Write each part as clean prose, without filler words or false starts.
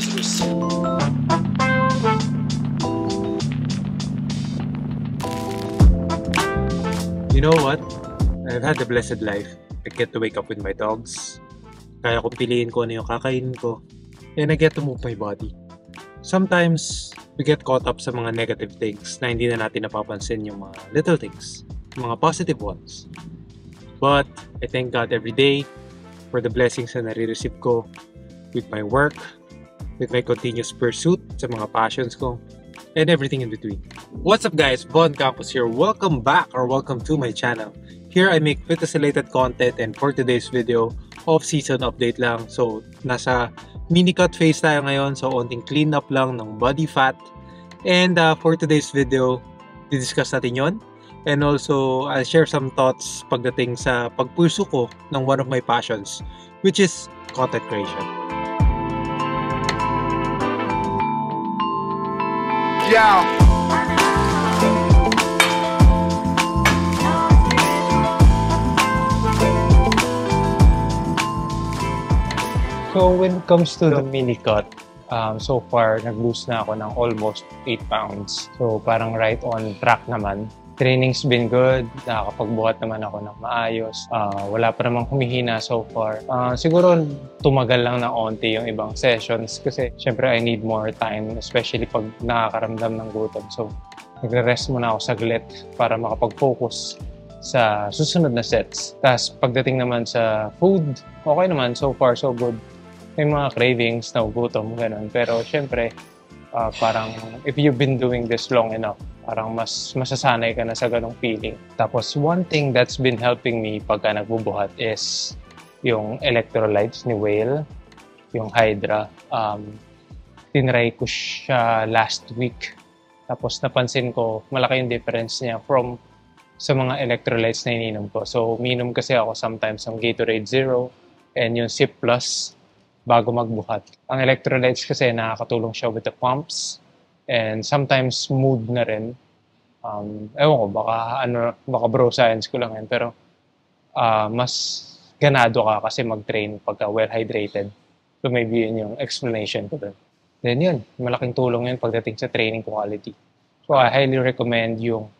Ultras. You know what? I've had a blessed life. I get to wake up with my dogs. Kaya kong piliin ko ano yung kakainin ko. And I get to move my body. Sometimes, we get caught up sa mga negative things na hindi na natin napapansin yung mga little things. Yung mga positive ones. But, I thank God every day for the blessings na nare-receive ko with my work, with my continuous pursuit sa mga passions ko, and everything in between. What's up guys? Bon Campos here. Welcome back or welcome to my channel. Here I make fitness-related content, and for today's video, off-season update lang. So, nasa mini-cut phase tayo ngayon. So, onting clean up lang ng body fat. And for today's video, didiscuss natin yon. And also, I'll share some thoughts pagdating sa pagpursue ko ng one of my passions, which is content creation. Yeah. So when it comes to the mini cut, so far nag-lose na ako ng almost 8 pounds. So parang right on track naman. Training's been good, nakakapagbuhat naman ako ng maayos. Wala pa namang humihina so far. Siguro tumagal lang ng onti yung ibang sessions kasi syempre I need more time, especially pag nakakaramdam ng gutom. So nagre-rest muna ako saglit para makapag-focus sa susunod na sets. Tapos pagdating naman sa food, okay naman, so far so good. May mga cravings, nagugutom, ganun. Pero syempre, parang if you've been doing this long enough, parang mas masasanay ka na sa ganong feeling. Tapos one thing that's been helping me pagka nagbubuhat is yung electrolytes ni Whale, yung Hydra. Tinry ko siya last week. Tapos napansin ko, malaki yung difference niya from sa mga electrolytes na ininom ko. So, uminom kasi ako sometimes ng Gatorade Zero and yung Sip Plus bago magbuhat. Ang electrolytes kasi nakakatulong siya with the pumps and sometimes mood na rin. Ewan ko, baka bro science ko lang yan. Pero mas ganado ka kasi mag-train pagka well-hydrated. So maybe yun yung explanation ko doon. Then yun, malaking tulong yun pagdating sa training quality. So I highly recommend yung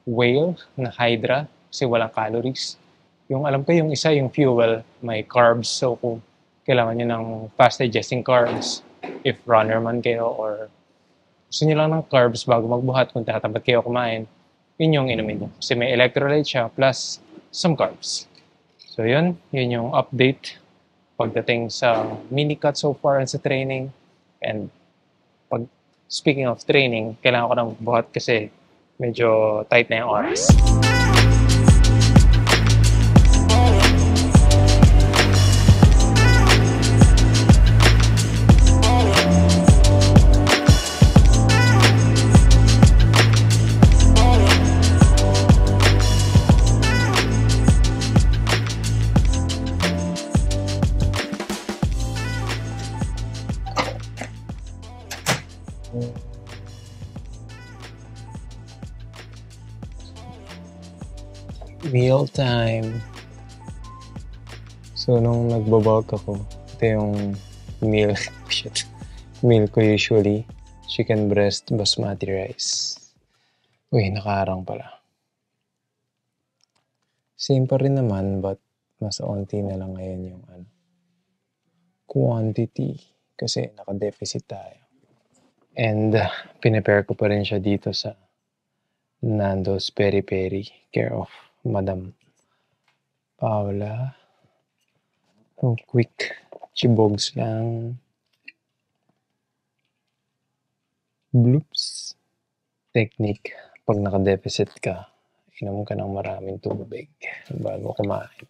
Whale na Hydra kasi walang calories. Yung alam ko yung isa, yung fuel, may carbs. So kung kailangan nyo ng fast digesting carbs, if runner man kayo or gusto nyo lang ng carbs bago magbuhat, kung tatapat kayo kumain, yun yung inumin nyo. Kasi may electrolyte siya plus some carbs. So yun yung update pagdating sa mini cut so far and sa training. And speaking of training, kailangan ko ng buhat kasi medyo tight na yung oras. Meal time. So, nung nagbabulk ako, ito yung meal. Meal ko usually. Chicken breast, basmati rice. Uy, nakaharang pala. Same pa rin naman, but mas onti na lang ngayon yung quantity. Kasi naka-deficit tayo. And pinipare ko pa rin siya dito sa Nando's Peri Peri, care of Madam Paula. Quick chibogs lang. Bloops. Technique. Pag naka-deficit ka, inom ka ng maraming tubig bago kumain.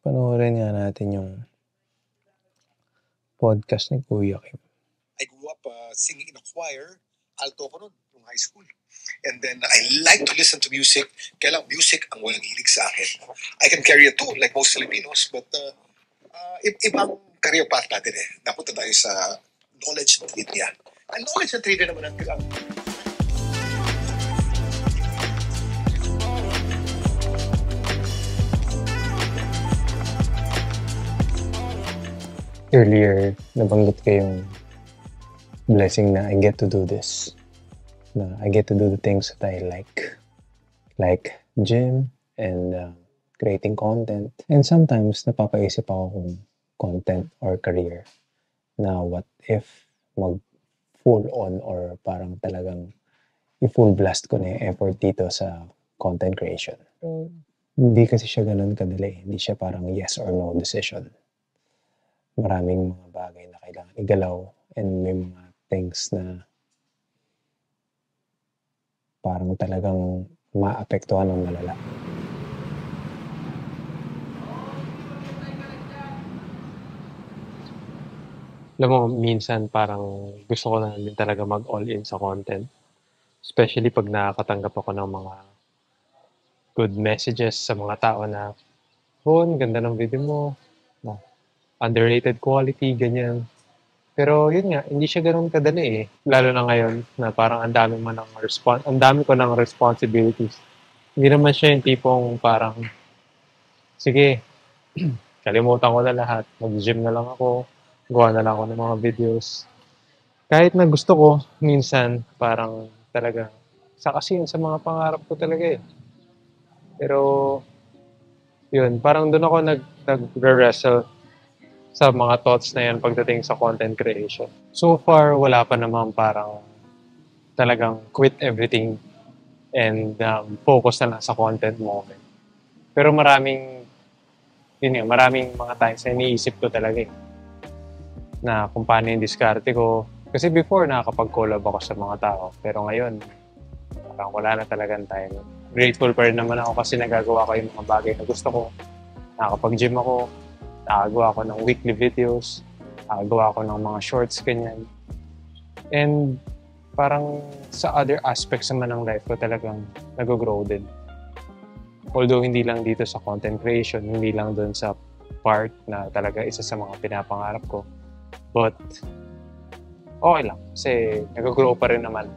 Panoorin nga natin yung podcast ni Kuya Kim. I grew up singing in a choir. Alto ko nun, nung high school. And then I like to listen to music. Kaya lang, music ang walang hilig sa akin. I can carry a tune like most Filipinos, but ibang career path natin eh. Napunta tayo sa knowledge and trivia. Ang knowledge and trivia naman ang earlier, nabanggit ko yung blessing na I get to do this. Na I get to do the things that I like gym and creating content. And sometimes napapaisip ako kung content or career na what if mag full on or parang talagang i-full blast ko na yung effort dito sa content creation. Hindi kasi siya ganun kadali. Hindi siya parang yes or no decision. Maraming mga bagay na kailangan igalaw and may mga things na parang talagang maapektuhan ng malala. Alam mo, minsan parang gusto ko na din talaga mag-all-in sa content. Especially pag nakakatanggap ako ng mga good messages sa mga tao na, Bon, ganda ng video mo. Underrated quality, ganyan. Pero yun nga, hindi siya ganun kadali eh. Lalo na ngayon na parang ang dami ko ng responsibilities. Hindi naman siya yung tipong parang, sige, kalimutan ko na lahat. Mag-gym na lang ako. Gawa na lang ako ng mga videos. Kahit na gusto ko, minsan, parang talaga, sa kasi yun sa mga pangarap ko talaga eh. Pero, yun, parang doon ako nag-wrestle sa mga thoughts na yan pagdating sa content creation. So far, wala pa naman parang talagang quit everything and focus na lang sa content moment. Pero maraming mga times na iniisip ko talaga eh, na kung paano yung diskarte ko. Kasi before, nakakapag-collab ako sa mga tao. Pero ngayon, parang wala na talagang time. Grateful pa rin naman ako kasi nagagawa ko yung mga bagay na gusto ko. Nakakapag-gym ako, nakagawa ko ng weekly videos, nakagawa ko ng mga shorts, ganyan. And parang sa other aspects naman ng life ko talagang nag-grow din. Although hindi lang dito sa content creation, hindi lang dun sa part na talaga isa sa mga pinapangarap ko. But okay lang kasi nag-grow pa rin naman.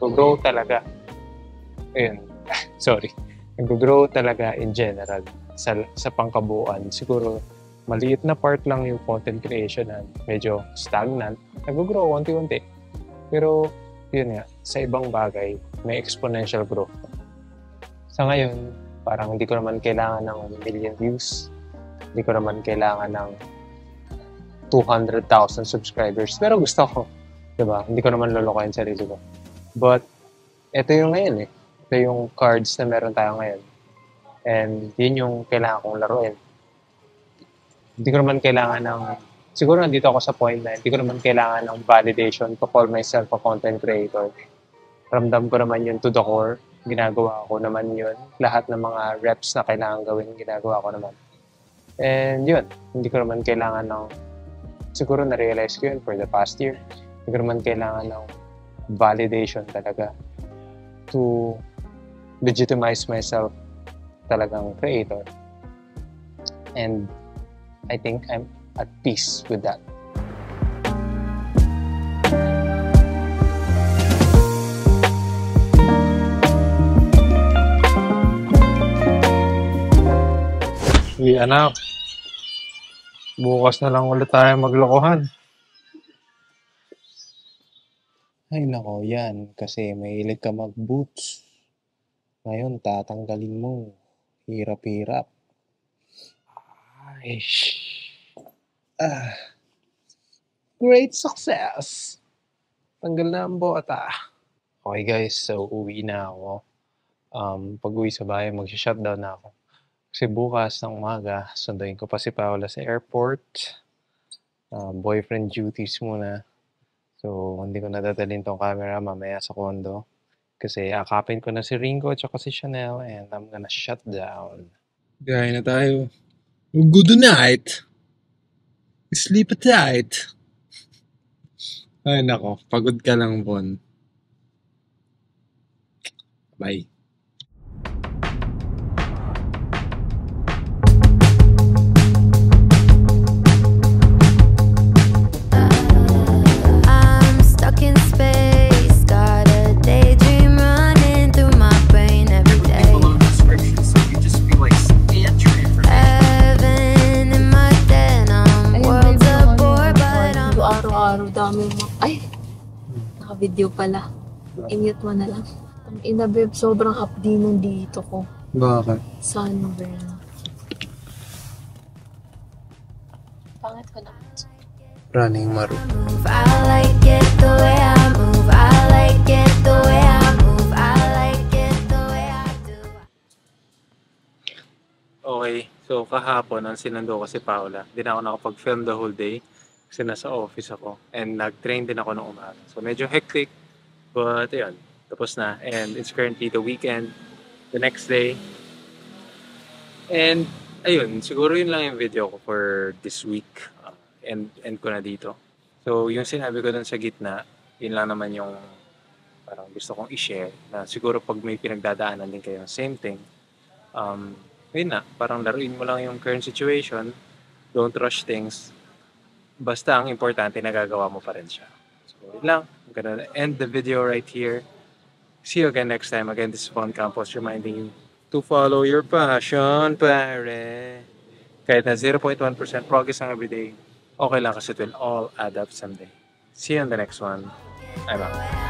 Nag-grow talaga. Ayun. Sorry. Nag-grow talaga in general sa pangkabuuan. Siguro maliit na part lang yung content creation na medyo stagnant. Nag-grow unti-unti. Pero yun nga, sa ibang bagay, may exponential growth. Sa ngayon, parang hindi ko naman kailangan ng 1 million views. Hindi ko naman kailangan ng 200,000 subscribers. Pero gusto ko. Diba? Hindi ko naman lolokohin sarili ko. But, ito yung ngayon eh. Ito yung cards na meron tayo ngayon. And yun yung kailangan kong laruin. Hindi ko naman kailangan ng... Siguro nandito ako sa point na hindi ko naman kailangan ng validation to call myself a content creator. Ramdam ko naman yun to the core. Ginagawa ko naman yun. Lahat ng mga reps na kailangan gawin, ginagawa ko naman. And yun, hindi ko naman kailangan ng... Siguro na-realize ko yun for the past year. Hindi ko naman kailangan ng validation talaga to legitimize myself talagang creator. And I think I'm at peace with that. Anak, bukas na lang ulit tayo maglokohan. Ay nako, yan. Kasi mahilig ka mag-boots. Ngayon, tatanggalin mo. Hirap-hirap. Ay, great success! Tanggal na ang bota. Okay guys, so uwi na ako. Pag-uwi sa bahay, mag-shutdown na ako. Kasi bukas ng umaga, sunduin ko pa si Paula sa airport. Boyfriend duties muna. So, hindi ko nadadalhin tong camera mamaya sa condo. Kasi akapin ko na si Ringo at si Chanel and I'm gonna shut down. Gaya na tayo. Good night! Sleep tight! Ay nako, pagod ka lang, Bon. Bye. Worlds abort. dami mo. Ay! Naka-video pala. I-mute mo na lang. Ang ina, babe, sobrang hapdi nung dito ko. Bakit? Sunburn. Pangit ko na. Running Maru. I like it the way I move. I like it the way I move. I like it the way I do. Okay, so kahapon, ang sinundo ko si Paula. Hindi na ako nakapag-film the whole day kasi nasa office ako. And nag-train din ako nung umaga. So medyo hectic, but yun, tapos na. And it's currently the weekend, the next day. And ayun, siguro yun lang yung video ko for this week. End ko na dito. So yung sinabi ko dun sa gitna, yun lang naman yung parang gusto kong i-share na siguro pag may pinagdadaanan din kayo, same thing. Yun na, parang laruin mo lang yung current situation. Don't rush things. Basta ang importante, nagagawa mo pa rin siya. So, yun lang. I'm gonna end the video right here. See you again next time. Again, this is Von Campos reminding you to follow your passion, pare. Kahit na 0.1% progress ang everyday, okay lang kasi it will all add up someday. See you on the next one. I'm out.